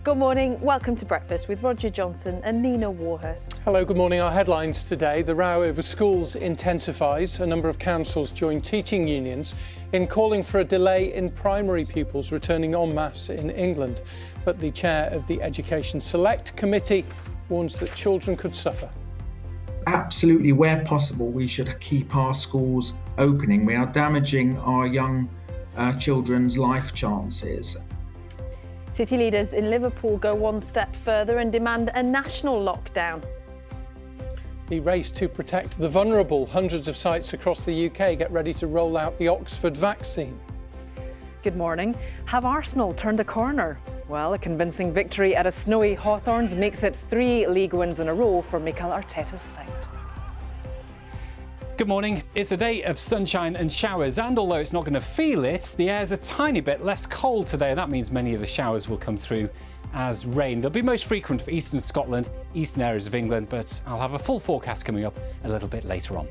Good morning. Welcome to Breakfast with Roger Johnson and Nina Warhurst. Hello, good morning. Our headlines today. The row over schools intensifies. A number of councils join teaching unions in calling for a delay in primary pupils returning en masse in England. But the chair of the Education Select Committee warns that children could suffer. Absolutely, where possible, we should keep our schools opening. We are damaging our young children's life chances. City leaders in Liverpool go one step further and demand a national lockdown. The race to protect the vulnerable. Hundreds of sites across the UK get ready to roll out the Oxford vaccine. Good morning. Have Arsenal turned a corner? Well, a convincing victory at a snowy Hawthorns makes it 3 league wins in a row for Mikel Arteta's side. Good morning. It's a day of sunshine and showers, and although it's not going to feel it, the air's a tiny bit less cold today. That means many of the showers will come through as rain. They'll be most frequent for eastern Scotland, eastern areas of England, but I'll have a full forecast coming up a little bit later on.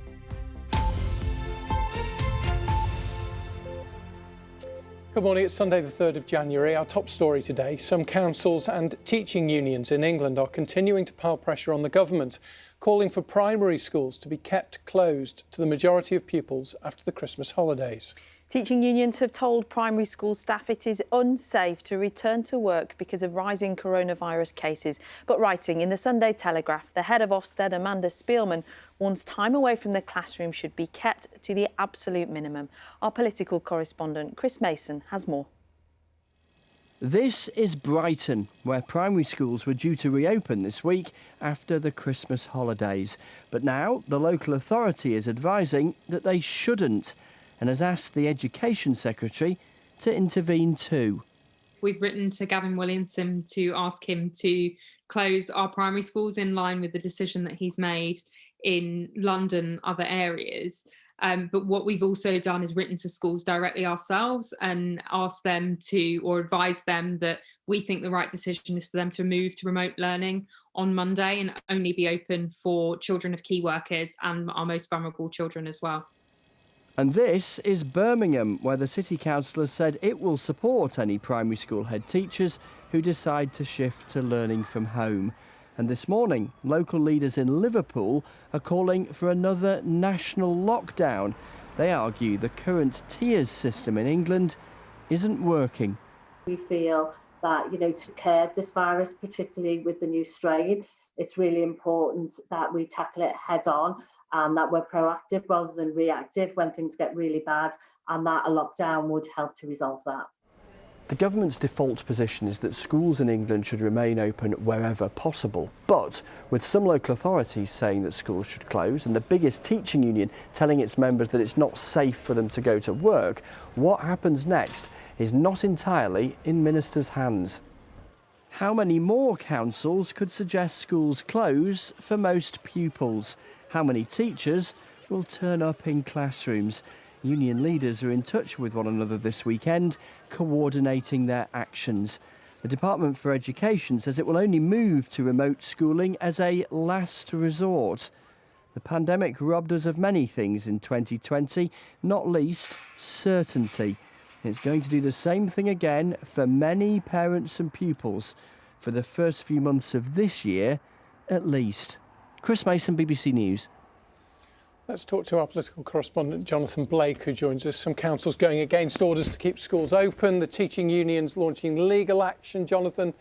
Good morning, it's Sunday the 3rd of January. Our top story today, some councils and teaching unions in England are continuing to pile pressure on the government, calling for primary schools to be kept closed to the majority of pupils after the Christmas holidays. Teaching unions have told primary school staff it is unsafe to return to work because of rising coronavirus cases. But writing in the Sunday Telegraph, the head of Ofsted, Amanda Spielman, warns time away from the classroom should be kept to the absolute minimum. Our political correspondent, Chris Mason, has more. This is Brighton, where primary schools were due to reopen this week after the Christmas holidays. But now the local authority is advising that they shouldn't, and has asked the Education Secretary to intervene too. We've written to Gavin Williamson to ask him to close our primary schools in line with the decision that he's made in London and other areas. But what we've also done is written to schools directly ourselves and asked them to, or advised them that we think the right decision is for them to move to remote learning on Monday and only be open for children of key workers and our most vulnerable children as well. And this is Birmingham, where the City Council has said it will support any primary school head teachers who decide to shift to learning from home. And this morning, local leaders in Liverpool are calling for another national lockdown. They argue the current tiers system in England isn't working. We feel that, to curb this virus, particularly with the new strain, it's really important that we tackle it head on and that we're proactive rather than reactive when things get really bad, and that a lockdown would help to resolve that. The government's default position is that schools in England should remain open wherever possible. But with some local authorities saying that schools should close and the biggest teaching union telling its members that it's not safe for them to go to work, what happens next is not entirely in ministers' hands. How many more councils could suggest schools close for most pupils? How many teachers will turn up in classrooms? Union leaders are in touch with one another this weekend, coordinating their actions. The Department for Education says it will only move to remote schooling as a last resort. The pandemic robbed us of many things in 2020, not least certainty. It's going to do the same thing again for many parents and pupils for the first few months of this year, at least. Chris Mason, BBC News. Let's talk to our political correspondent, Jonathan Blake, who joins us. Some councils going against orders to keep schools open, the teaching unions launching legal action. Jonathan,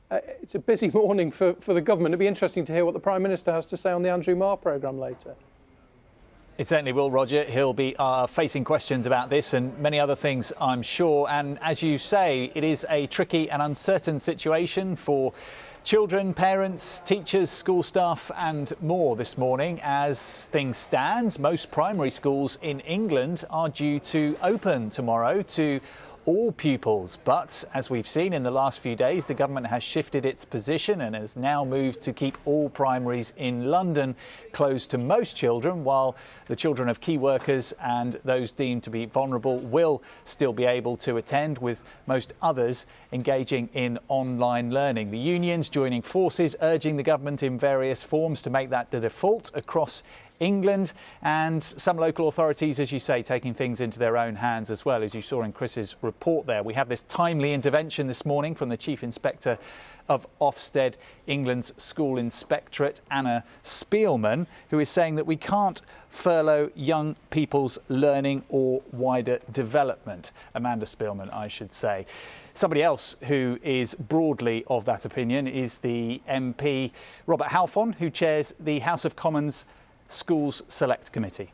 it's a busy morning for the government. It'd be interesting to hear what the Prime Minister has to say on the Andrew Marr programme later. It certainly will, Roger. He'll be facing questions about this and many other things, I'm sure. And as you say, it is a tricky and uncertain situation for children, parents, teachers, school staff and more this morning. As things stand, most primary schools in England are due to open tomorrow to all pupils. But as we've seen in the last few days, the government has shifted its position and has now moved to keep all primaries in London closed to most children, while the children of key workers and those deemed to be vulnerable will still be able to attend, with most others engaging in online learning. The unions joining forces, urging the government in various forms to make that the default across England, and some local authorities, as you say, taking things into their own hands as well, as you saw in Chris's report there. We have this timely intervention this morning from the Chief Inspector of Ofsted, England's School Inspectorate, Amanda Spielman, who is saying that we can't furlough young people's learning or wider development. Amanda Spielman, I should say. Somebody else who is broadly of that opinion is the MP Robert Halfon, who chairs the House of Commons Schools Select Committee.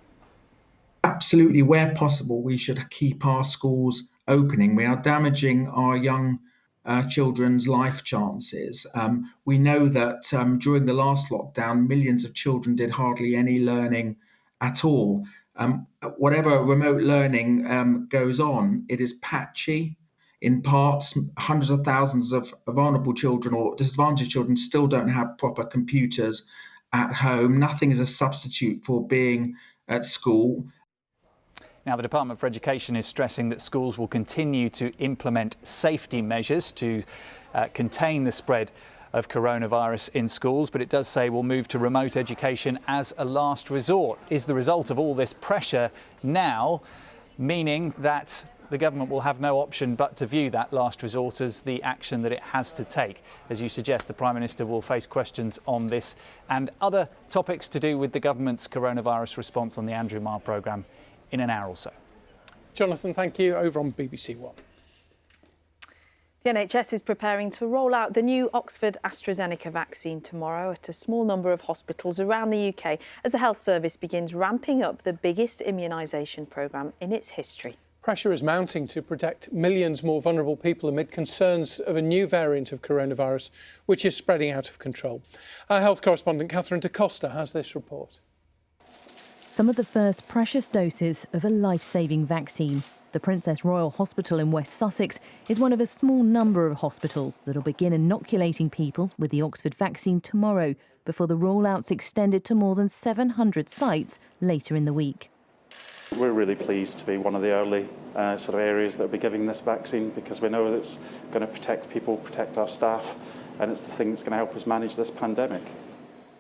Absolutely, where possible, we should keep our schools opening. We are damaging our young children's life chances. We know that during the last lockdown, millions of children did hardly any learning at all. Whatever remote learning goes on, it is patchy. In parts, hundreds of thousands of vulnerable children or disadvantaged children still don't have proper computers at home. Nothing is a substitute for being at school. Now, the Department for Education is stressing that schools will continue to implement safety measures to contain the spread of coronavirus in schools, but it does say we'll move to remote education as a last resort. Is the result of all this pressure now meaning that the government will have no option but to view that last resort as the action that it has to take? As you suggest, the Prime Minister will face questions on this and other topics to do with the government's coronavirus response on the Andrew Marr programme in an hour or so. Jonathan, thank you. Over on BBC One. The NHS is preparing to roll out the new Oxford AstraZeneca vaccine tomorrow at a small number of hospitals around the UK as the health service begins ramping up the biggest immunisation programme in its history. Pressure is mounting to protect millions more vulnerable people amid concerns of a new variant of coronavirus, which is spreading out of control. Our health correspondent Catherine Da Costa has this report. Some of the first precious doses of a life-saving vaccine. The Princess Royal Hospital in West Sussex is one of a small number of hospitals that will begin inoculating people with the Oxford vaccine tomorrow, before the rollout's extended to more than 700 sites later in the week. We're really pleased to be one of the early sort of areas that will be giving this vaccine, because we know that it's going to protect people, protect our staff, and it's the thing that's going to help us manage this pandemic.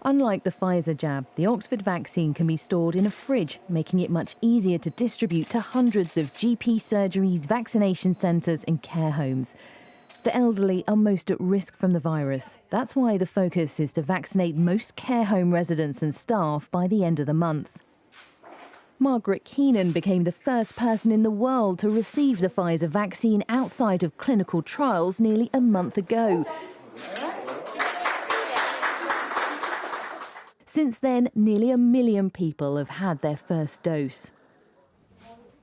Unlike the Pfizer jab, the Oxford vaccine can be stored in a fridge, making it much easier to distribute to hundreds of GP surgeries, vaccination centres and care homes. The elderly are most at risk from the virus. That's why the focus is to vaccinate most care home residents and staff by the end of the month. Margaret Keenan became the first person in the world to receive the Pfizer vaccine outside of clinical trials nearly a month ago. Since then, nearly 1 million people have had their first dose.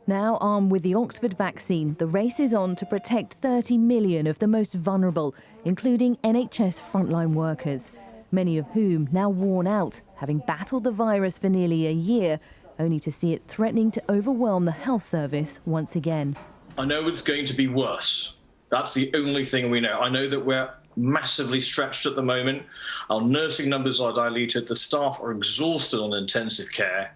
Now armed with the Oxford vaccine, the race is on to protect 30 million of the most vulnerable, including NHS frontline workers, many of whom now worn out, having battled the virus for nearly a year, only to see it threatening to overwhelm the health service once again. I know it's going to be worse. That's the only thing we know. I know that we're massively stretched at the moment. Our nursing numbers are diluted. The staff are exhausted on intensive care.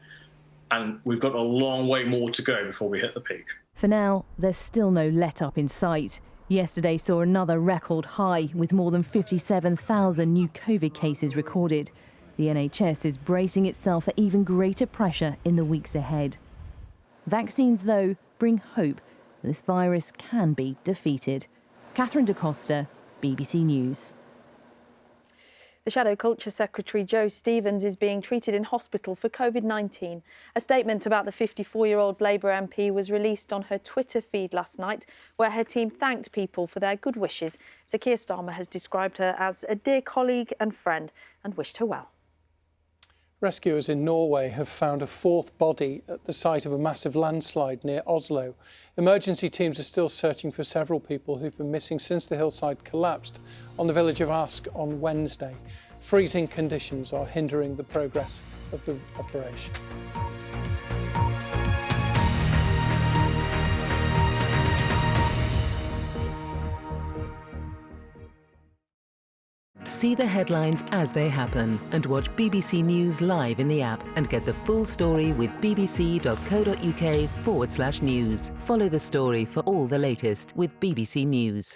And we've got a long way more to go before we hit the peak. For now, there's still no let-up in sight. Yesterday saw another record high, with more than 57,000 new COVID cases recorded. The NHS is bracing itself for even greater pressure in the weeks ahead. Vaccines, though, bring hope that this virus can be defeated. Catherine Da Costa, BBC News. The Shadow Culture Secretary Jo Stevens is being treated in hospital for Covid-19. A statement about the 54-year-old Labour MP was released on her Twitter feed last night, where her team thanked people for their good wishes. Sir Keir Starmer has described her as a dear colleague and friend and wished her well. Rescuers in Norway have found a fourth body at the site of a massive landslide near Oslo. Emergency teams are still searching for several people who've been missing since the hillside collapsed on the village of Ask on Wednesday. Freezing conditions are hindering the progress of the operation. See the headlines as they happen and watch BBC News live in the app and get the full story with bbc.co.uk/news. Follow the story for all the latest with BBC News.